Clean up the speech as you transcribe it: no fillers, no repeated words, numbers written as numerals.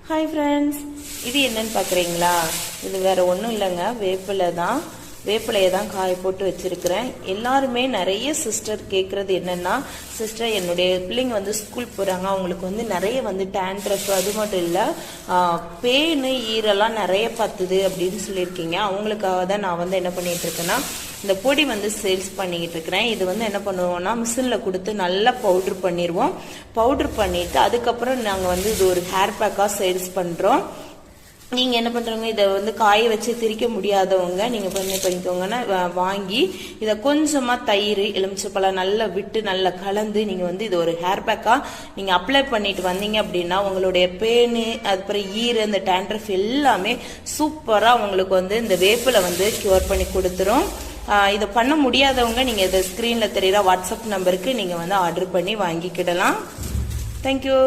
Hi friends, இது என்னன்னு பார்க்குறீங்களா? இது வேற ஒன்றும் இல்லைங்க, வேப்பிலை தான். வேப்பிலையை தான் காய போட்டு வச்சிருக்கிறேன். எல்லாருமே நிறைய சிஸ்டர் கேட்குறது என்னன்னா, சிஸ்டர் என்னுடைய பிள்ளைங்க வந்து ஸ்கூல் போகிறாங்க, அவங்களுக்கு வந்து நிறைய வந்து டேண்ட்ரஃப், அது மட்டும் இல்லை பேனு ஈரெல்லாம் நிறைய பத்துது அப்படின்னு சொல்லியிருக்கீங்க. அவங்களுக்காக தான் நான் வந்து என்ன பண்ணிட்டு இருக்கேன்னா, இந்த பொடி வந்து சேல்ஸ் பண்ணிக்கிட்டு இருக்கிறேன். இது வந்து என்ன பண்ணுவோம்னா, மிஷினில் கொடுத்து நல்லா பவுட்ரு பண்ணிடுவோம். பவுட்ரு பண்ணிவிட்டு அதுக்கப்புறம் நாங்கள் வந்து இது ஒரு ஹேர் பேக்காக சேல்ஸ் பண்ணுறோம். நீங்கள் என்ன பண்ணுறவங்க, இதை வந்து காய வச்சு திரிக்க முடியாதவங்க நீங்கள் என்ன பண்ணிக்கோங்கன்னா, வாங்கி இதை கொஞ்சமாக தயிர், எலுமிச்சப்பழம் நல்லா விட்டு நல்லா கலந்து நீங்கள் வந்து இது ஒரு ஹேர் பேக்காக நீங்கள் அப்ளை பண்ணிட்டு வந்தீங்க அப்படின்னா, உங்களுடைய பேனு, அதுக்கப்புறம் ஈர, இந்த டேண்ட்ரஃப் எல்லாமே சூப்பராக உங்களுக்கு வந்து இந்த வேப்பிலை வந்து க்யூர் பண்ணி கொடுத்துரும். இதை பண்ண முடியாதவங்க நீங்கள் இதை ஸ்க்ரீனில் தெரியுற வாட்ஸ்அப் நம்பருக்கு நீங்கள் வந்து ஆர்டர் பண்ணி வாங்கிக்கிடலாம். தேங்க்யூ.